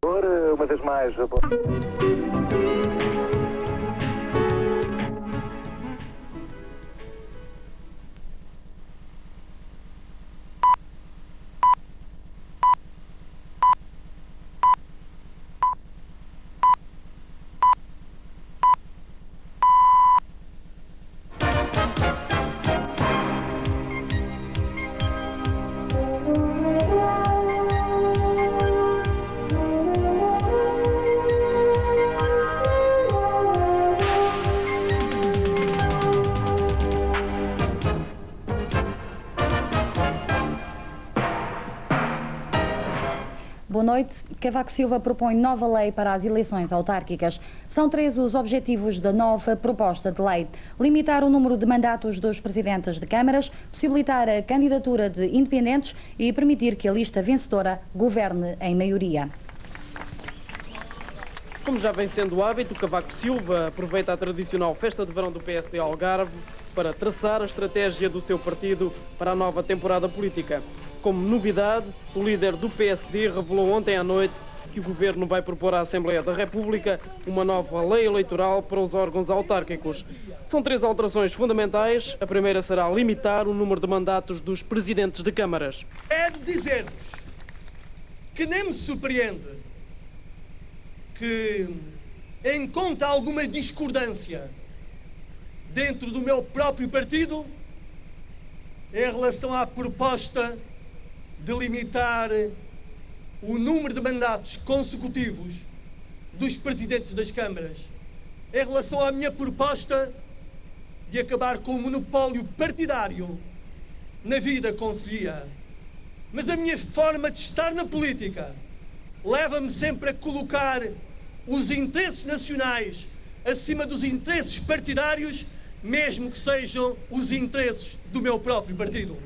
Uma vez mais. Boa noite. Cavaco Silva propõe nova lei para as eleições autárquicas. São 3 os objetivos da nova proposta de lei. Limitar o número de mandatos dos presidentes de câmaras, possibilitar a candidatura de independentes e permitir que a lista vencedora governe em maioria. Como já vem sendo o hábito, Cavaco Silva aproveita a tradicional festa de verão do PSD Algarve para traçar a estratégia do seu partido para a nova temporada política. Como novidade, o líder do PSD revelou ontem à noite que o governo vai propor à Assembleia da República uma nova lei eleitoral para os órgãos autárquicos. São 3 alterações fundamentais. A primeira será limitar o número de mandatos dos presidentes de câmaras. Quero dizer-vos que nem me surpreende que encontre alguma discordância dentro do meu próprio partido em relação à proposta de limitar o número de mandatos consecutivos dos presidentes das câmaras, em relação à minha proposta de acabar com o monopólio partidário na vida conselhia. Mas a minha forma de estar na política leva-me sempre a colocar os interesses nacionais acima dos interesses partidários, mesmo que sejam os interesses do meu próprio partido.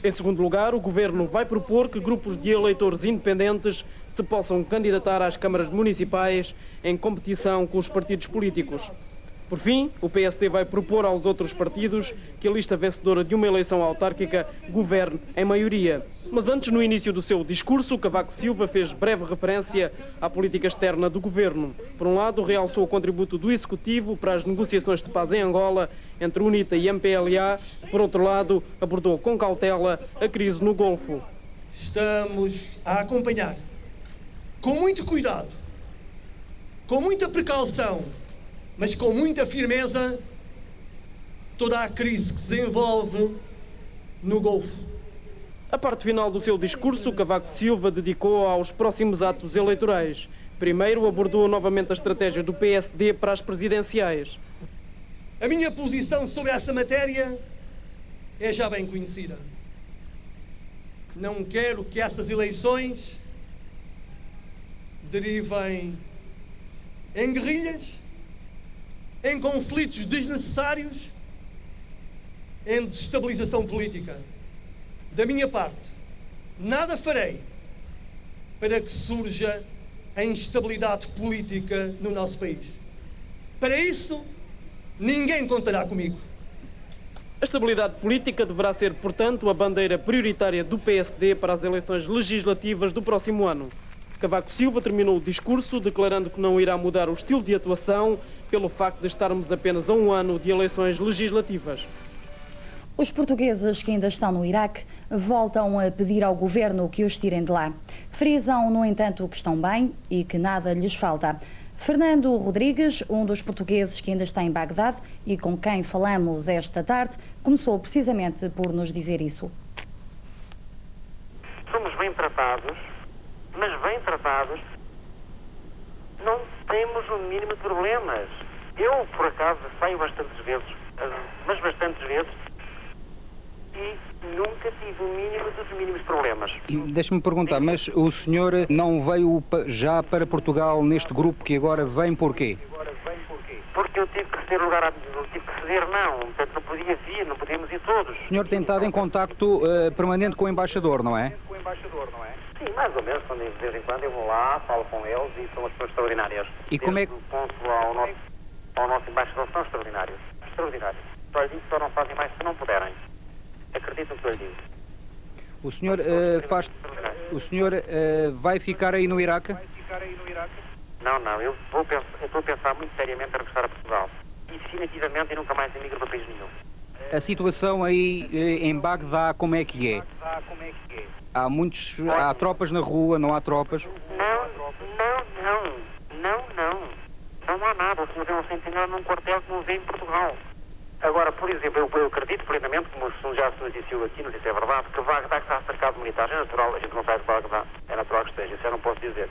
Em segundo lugar, o governo vai propor que grupos de eleitores independentes se possam candidatar às câmaras municipais em competição com os partidos políticos. Por fim, o PSD vai propor aos outros partidos que a lista vencedora de uma eleição autárquica governe em maioria. Mas antes, no início do seu discurso, Cavaco Silva fez breve referência à política externa do governo. Por um lado, realçou o contributo do Executivo para as negociações de paz em Angola entre UNITA e MPLA. Por outro lado, abordou com cautela a crise no Golfo. Estamos a acompanhar, com muito cuidado, com muita precaução, mas com muita firmeza, toda a crise que se desenvolve no Golfo. A parte final do seu discurso, Cavaco Silva dedicou aos próximos atos eleitorais. Primeiro, abordou novamente a estratégia do PSD para as presidenciais. A minha posição sobre essa matéria é já bem conhecida. Não quero que essas eleições derivem em guerrilhas, em conflitos desnecessários, em desestabilização política. Da minha parte, nada farei para que surja a instabilidade política no nosso país. Para isso, ninguém contará comigo. A estabilidade política deverá ser, portanto, a bandeira prioritária do PSD para as eleições legislativas do próximo ano. Cavaco Silva terminou o discurso declarando que não irá mudar o estilo de atuação pelo facto de estarmos apenas a um ano de eleições legislativas. Os portugueses que ainda estão no Iraque voltam a pedir ao governo que os tirem de lá. Frisam, no entanto, que estão bem e que nada lhes falta. Fernando Rodrigues, um dos portugueses que ainda está em Bagdade e com quem falamos esta tarde, começou precisamente por nos dizer isso. Somos bem tratados, mas bem tratados não temos o mínimo de problemas. Eu, por acaso, saio bastantes vezes, mas bastantes vezes, e nunca tive o mínimo dos mínimos problemas. Deixe-me perguntar, mas o senhor não veio já para Portugal neste grupo que agora vem porquê? Porque eu tive que ceder lugar, tive que ceder não, portanto não podia vir, não podíamos ir todos. O senhor tem estado em contacto permanente com o embaixador, não é? Sim, mais ou menos, quando de vez em quando eu vou lá, falo com eles e são as pessoas extraordinárias. E como é que... Do cônsul ao nosso embaixador são extraordinários. Extraordinários. Só lhe digo, só não fazem mais se não puderem. Acreditam que eu lhe digo. O senhor faz... O senhor vai ficar aí no Iraque? Não, eu estou a pensar muito seriamente em regressar a Portugal. E definitivamente eu nunca mais emigro para país nenhum. A situação aí em Bagdá, como é que é? Há tropas na rua, não há tropas? Não há nada. O senhor tem um centenário num quartel que não vê em Portugal. Agora, por exemplo, eu acredito plenamente, como já se noticiou aqui, não sei se é verdade, que Bagdá está cercado de militares. É natural, a gente não sai de Bagdá. É natural que esteja, isso eu não posso dizer.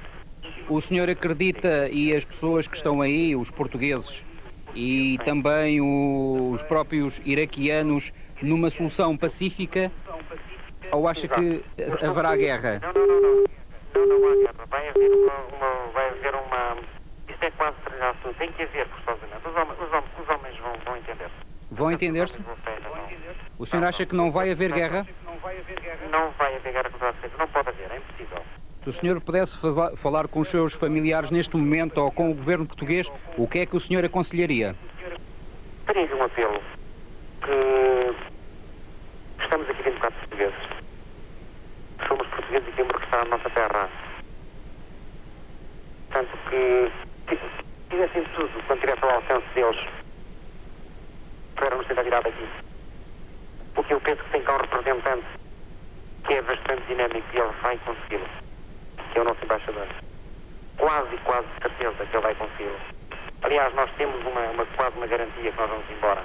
O senhor acredita, e as pessoas que estão aí, os portugueses, e também os próprios iraquianos, numa solução pacífica, ou acha que haverá guerra? Não há guerra. Vai haver uma... Isto é quase transação. Tem que haver, forçosamente. Os homens vão entender. Vão entender-se? O senhor acha que não vai haver guerra? Não vai haver guerra contra a defesa. Não pode haver, é impossível. Se o senhor pudesse falar com os seus familiares neste momento ou com o governo português, o que é que o senhor aconselharia? Teria um apelo que estamos aqui 24 portugueses. Somos portugueses e queremos regressar à nossa terra. Tanto que fizessem tudo quando tivesse ao alcance deles para nos tentar tirar daqui. Porque eu penso que tem cá um representante que é bastante dinâmico e ele vai consegui-lo. Que é o nosso embaixador. Quase certeza que ele vai consegui-lo. Aliás, nós temos quase uma garantia que nós vamos embora.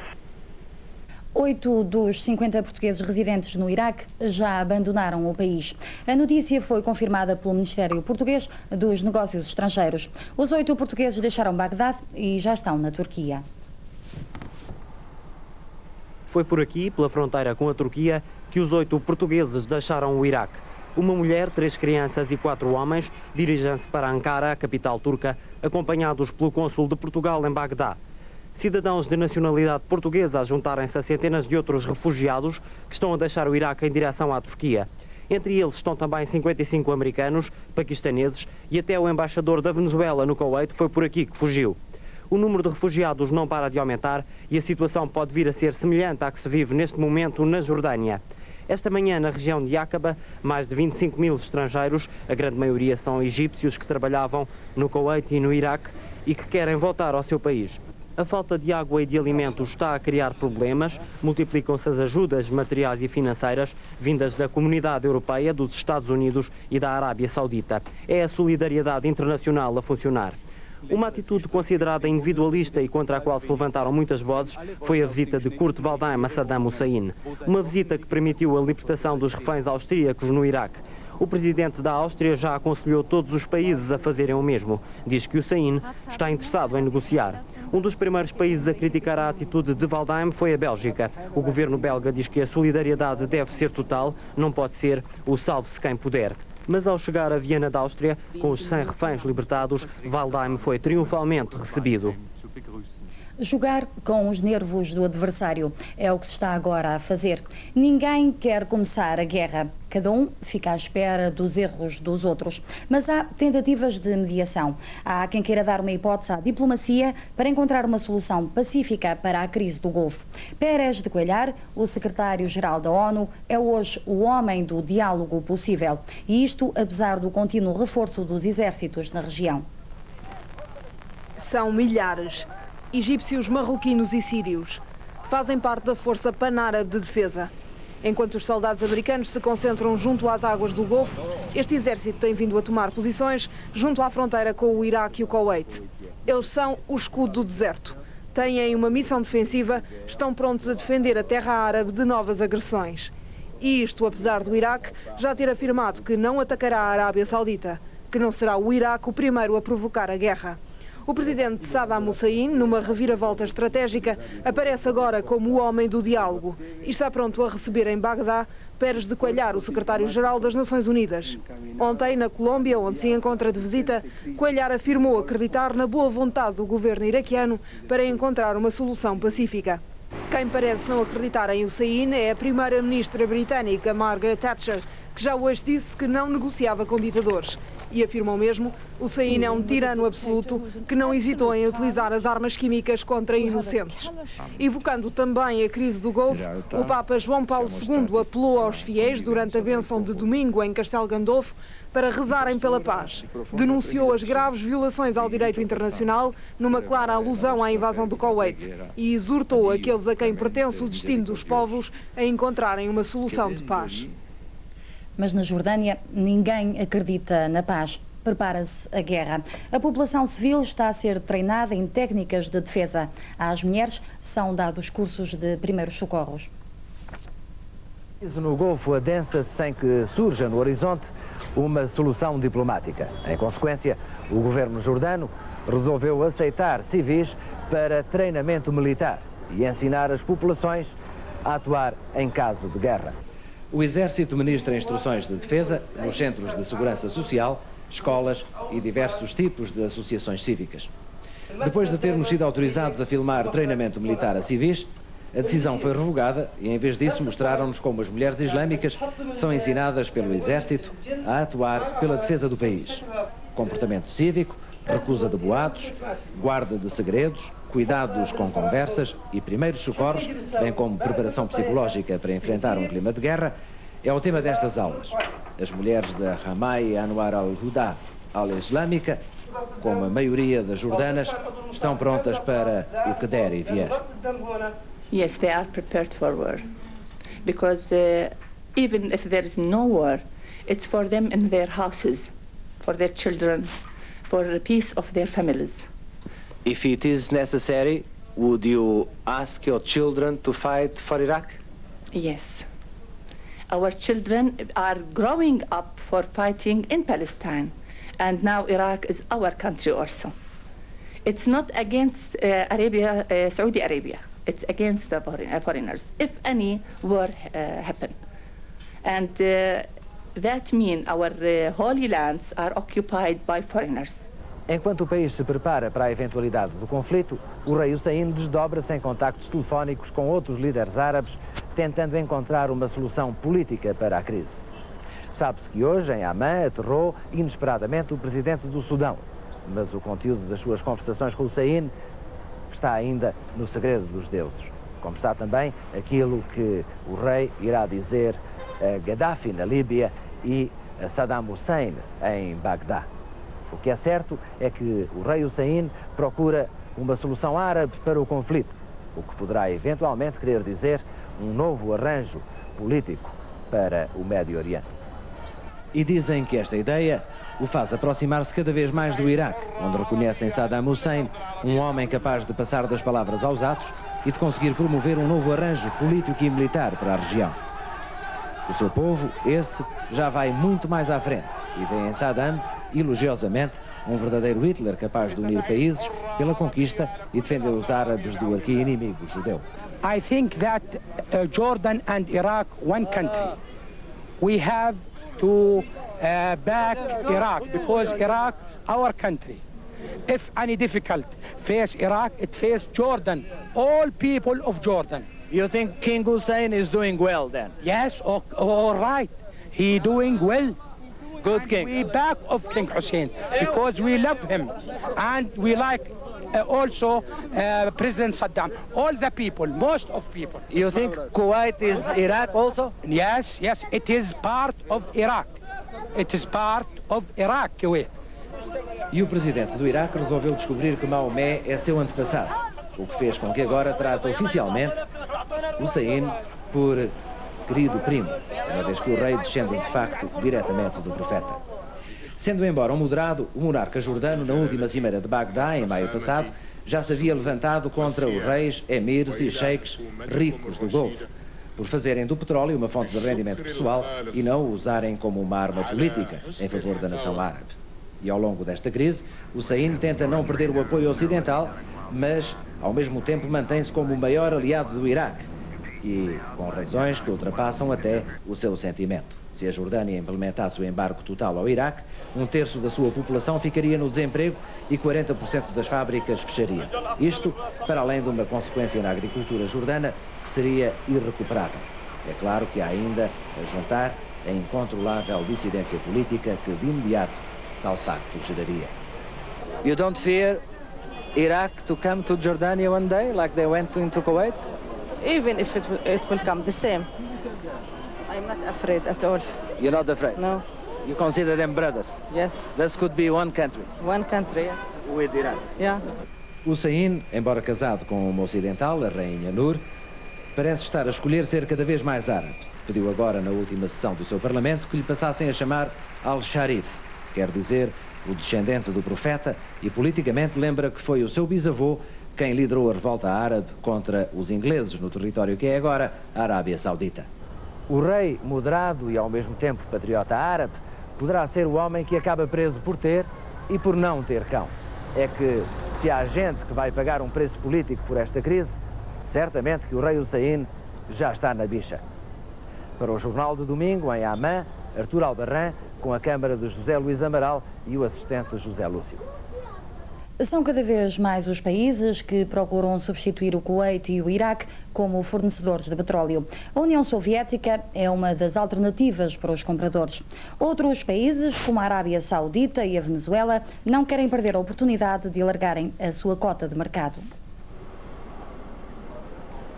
8 dos 50 portugueses residentes no Iraque já abandonaram o país. A notícia foi confirmada pelo Ministério Português dos Negócios Estrangeiros. Os 8 portugueses deixaram Bagdá e já estão na Turquia. Foi por aqui, pela fronteira com a Turquia, que os 8 portugueses deixaram o Iraque. Uma mulher, 3 crianças e 4 homens dirigem-se para Ankara, a capital turca, acompanhados pelo cônsul de Portugal em Bagdá. Cidadãos de nacionalidade portuguesa a juntarem-se a centenas de outros refugiados que estão a deixar o Iraque em direção à Turquia. Entre eles estão também 55 americanos, paquistaneses e até o embaixador da Venezuela no Kuwait foi por aqui que fugiu. O número de refugiados não para de aumentar e a situação pode vir a ser semelhante à que se vive neste momento na Jordânia. Esta manhã, na região de Aqaba, mais de 25 mil estrangeiros, a grande maioria são egípcios que trabalhavam no Kuwait e no Iraque e que querem voltar ao seu país. A falta de água e de alimentos está a criar problemas, multiplicam-se as ajudas materiais e financeiras vindas da Comunidade Europeia, dos Estados Unidos e da Arábia Saudita. É a solidariedade internacional a funcionar. Uma atitude considerada individualista e contra a qual se levantaram muitas vozes foi a visita de Kurt Waldheim a Saddam Hussein. Uma visita que permitiu a libertação dos reféns austríacos no Iraque. O presidente da Áustria já aconselhou todos os países a fazerem o mesmo. Diz que Hussein está interessado em negociar. Um dos primeiros países a criticar a atitude de Waldheim foi a Bélgica. O governo belga diz que a solidariedade deve ser total, não pode ser o salve-se quem puder. Mas ao chegar a Viena da Áustria, com os 100 reféns libertados, Waldheim foi triunfalmente recebido. Jogar com os nervos do adversário é o que se está agora a fazer. Ninguém quer começar a guerra. Cada um fica à espera dos erros dos outros. Mas há tentativas de mediação. Há quem queira dar uma hipótese à diplomacia para encontrar uma solução pacífica para a crise do Golfo. Pérez de Cuéllar, o secretário-geral da ONU, é hoje o homem do diálogo possível. E isto apesar do contínuo reforço dos exércitos na região. São milhares. Egípcios, marroquinos e sírios. Fazem parte da Força Pan-Árabe de Defesa. Enquanto os soldados americanos se concentram junto às águas do Golfo, este exército tem vindo a tomar posições junto à fronteira com o Iraque e o Kuwait. Eles são o escudo do deserto. Têm uma missão defensiva, estão prontos a defender a terra árabe de novas agressões. E isto apesar do Iraque já ter afirmado que não atacará a Arábia Saudita, que não será o Iraque o primeiro a provocar a guerra. O presidente Saddam Hussein, numa reviravolta estratégica, aparece agora como o homem do diálogo e está pronto a receber em Bagdá Pérez de Cuéllar, o secretário-geral das Nações Unidas. Ontem, na Colômbia, onde se encontra de visita, Cuéllar afirmou acreditar na boa vontade do governo iraquiano para encontrar uma solução pacífica. Quem parece não acreditar em Hussein é a primeira-ministra britânica Margaret Thatcher, que já hoje disse que não negociava com ditadores. E afirmam mesmo, Hussein é um tirano absoluto que não hesitou em utilizar as armas químicas contra inocentes. Evocando também a crise do Golfo, o Papa João Paulo II apelou aos fiéis durante a bênção de domingo em Castelo Gandolfo para rezarem pela paz. Denunciou as graves violações ao direito internacional, numa clara alusão à invasão do Kuwait, e exortou aqueles a quem pertence o destino dos povos a encontrarem uma solução de paz. Mas na Jordânia ninguém acredita na paz. Prepara-se a guerra. A população civil está a ser treinada em técnicas de defesa. Às mulheres são dados cursos de primeiros socorros. No Golfo adensa-se sem que surja no horizonte uma solução diplomática. Em consequência, o governo jordano resolveu aceitar civis para treinamento militar e ensinar as populações a atuar em caso de guerra. O Exército ministra instruções de defesa nos centros de segurança social, escolas e diversos tipos de associações cívicas. Depois de termos sido autorizados a filmar treinamento militar a civis, a decisão foi revogada e, em vez disso, mostraram-nos como as mulheres islâmicas são ensinadas pelo Exército a atuar pela defesa do país. Comportamento cívico, recusa de boatos, guarda de segredos, cuidados com conversas e primeiros socorros, bem como preparação psicológica para enfrentar um clima de guerra, é o tema destas aulas. As mulheres da Ramai Anwar al-Huda al-Islâmica, como a maioria das jordanas, estão prontas para o que der e vier. Yes, they are prepared for war, because even if there is no war, it's for them in their houses, for their children, for the peace of their families. If it is necessary, would you ask your children to fight for Iraq? Yes. Our children are growing up for fighting in Palestine, and now Iraq is our country also. It's not against Saudi Arabia. It's against the foreigners, if any war happen. And that means our holy lands are occupied by foreigners. Enquanto o país se prepara para a eventualidade do conflito, o rei Hussein desdobra-se em contactos telefónicos com outros líderes árabes, tentando encontrar uma solução política para a crise. Sabe-se que hoje, em Amman, aterrou inesperadamente o presidente do Sudão, mas o conteúdo das suas conversações com Hussein está ainda no segredo dos deuses, como está também aquilo que o rei irá dizer a Gaddafi na Líbia e a Saddam Hussein em Bagdá. O que é certo é que o rei Hussein procura uma solução árabe para o conflito, o que poderá eventualmente querer dizer um novo arranjo político para o Médio Oriente. E dizem que esta ideia o faz aproximar-se cada vez mais do Iraque, onde reconhecem Saddam Hussein, um homem capaz de passar das palavras aos atos e de conseguir promover um novo arranjo político e militar para a região. O seu povo, esse, já vai muito mais à frente e vê em Saddam, elogiosamente, um verdadeiro Hitler capaz de unir países pela conquista e defender os árabes do arqui-inimigo judeu. I think that Jordan and Iraq, one country. We have to back Iraq, because Iraq, our country. If any difficult face Iraq, it face Jordan, all people of Jordan. You think King Hussein is doing well then? Yes, all right. He doing well. Good and king. We back of King Hussein because we love him and we like also President Saddam. All the people, most of people. You think Kuwait is Iraq also? Yes, yes, it is part of Iraq. It is part of Iraq, Kuwait. E o presidente do Iraque resolveu descobrir que Maomé é seu antepassado, o que fez com que agora trate oficialmente Hussein por querido primo, uma vez que o rei descende de facto diretamente do profeta. Sendo embora um moderado, o monarca jordano, na última cimeira de Bagdá, em maio passado, já se havia levantado contra os reis, emirs e sheiks ricos do Golfo, por fazerem do petróleo uma fonte de rendimento pessoal e não o usarem como uma arma política em favor da nação árabe. E ao longo desta crise, Hussein tenta não perder o apoio ocidental, mas ao mesmo tempo mantém-se como o maior aliado do Iraque e com razões que ultrapassam até o seu sentimento. Se a Jordânia implementasse o embargo total ao Iraque, 1/3 da sua população ficaria no desemprego e 40% das fábricas fecharia. Isto para além de uma consequência na agricultura jordana que seria irrecuperável. É claro que há ainda a juntar a incontrolável dissidência política que de imediato tal facto geraria. You don't fear Iraq to come to Jordania one day, like they went into Kuwait? Even if it will come the same. I'm not afraid at all. You're not afraid? No. You consider them brothers? Yes. This could be one country? One country, yeah. With Iraq? Yeah. Hussein, embora casado com uma ocidental, a rainha Nur, parece estar a escolher ser cada vez mais árabe. Pediu agora, na última sessão do seu parlamento, que lhe passassem a chamar Al-Sharif, quer dizer, o descendente do profeta, e politicamente lembra que foi o seu bisavô quem liderou a revolta árabe contra os ingleses no território que é agora a Arábia Saudita. O rei, moderado e ao mesmo tempo patriota árabe, poderá ser o homem que acaba preso por ter e por não ter cão. É que, se há gente que vai pagar um preço político por esta crise, certamente que o rei Hussein já está na bicha. Para o Jornal de Domingo, em Amman, Artur Albarrán, com a câmara de José Luís Amaral e o assistente José Lúcio. São cada vez mais os países que procuram substituir o Kuwait e o Iraque como fornecedores de petróleo. A União Soviética é uma das alternativas para os compradores. Outros países, como a Arábia Saudita e a Venezuela, não querem perder a oportunidade de alargarem a sua cota de mercado.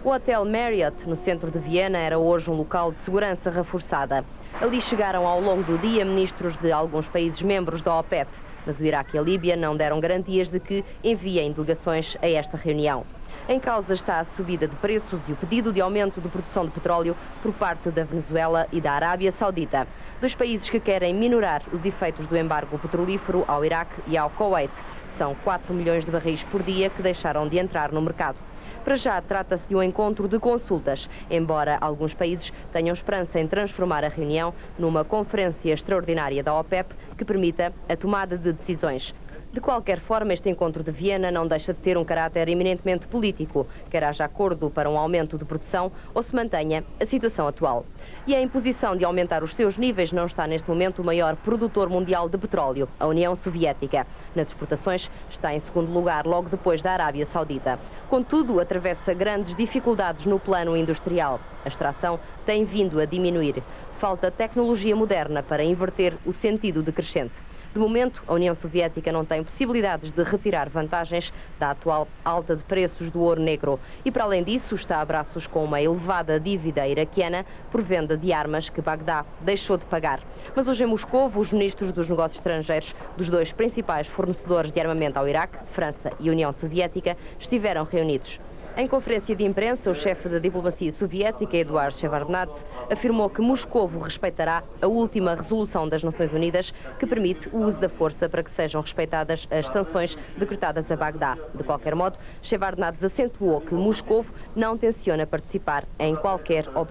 O Hotel Marriott, no centro de Viena, era hoje um local de segurança reforçada. Ali chegaram ao longo do dia ministros de alguns países membros da OPEP, mas o Iraque e a Líbia não deram garantias de que enviem delegações a esta reunião. Em causa está a subida de preços e o pedido de aumento de produção de petróleo por parte da Venezuela e da Arábia Saudita, dois países que querem minorar os efeitos do embargo petrolífero ao Iraque e ao Kuwait. São 4 milhões de barris por dia que deixaram de entrar no mercado. Para já, trata-se de um encontro de consultas, embora alguns países tenham esperança em transformar a reunião numa conferência extraordinária da OPEP que permita a tomada de decisões. De qualquer forma, este encontro de Viena não deixa de ter um caráter eminentemente político, quer haja acordo para um aumento de produção ou se mantenha a situação atual. E a imposição de aumentar os seus níveis não está neste momento o maior produtor mundial de petróleo, a União Soviética. Nas exportações está em segundo lugar, logo depois da Arábia Saudita. Contudo, atravessa grandes dificuldades no plano industrial. A extração tem vindo a diminuir. Falta tecnologia moderna para inverter o sentido decrescente. De momento, a União Soviética não tem possibilidades de retirar vantagens da atual alta de preços do ouro negro e, para além disso, está a braços com uma elevada dívida iraquiana por venda de armas que Bagdá deixou de pagar. Mas hoje em Moscovo, os ministros dos negócios estrangeiros dos dois principais fornecedores de armamento ao Iraque, França e União Soviética, estiveram reunidos. Em conferência de imprensa, o chefe da diplomacia soviética, Eduard Shevardnadze, afirmou que Moscovo respeitará a última resolução das Nações Unidas que permite o uso da força para que sejam respeitadas as sanções decretadas a Bagdá. De qualquer modo, Shevardnadze acentuou que Moscovo não tenciona participar em qualquer operação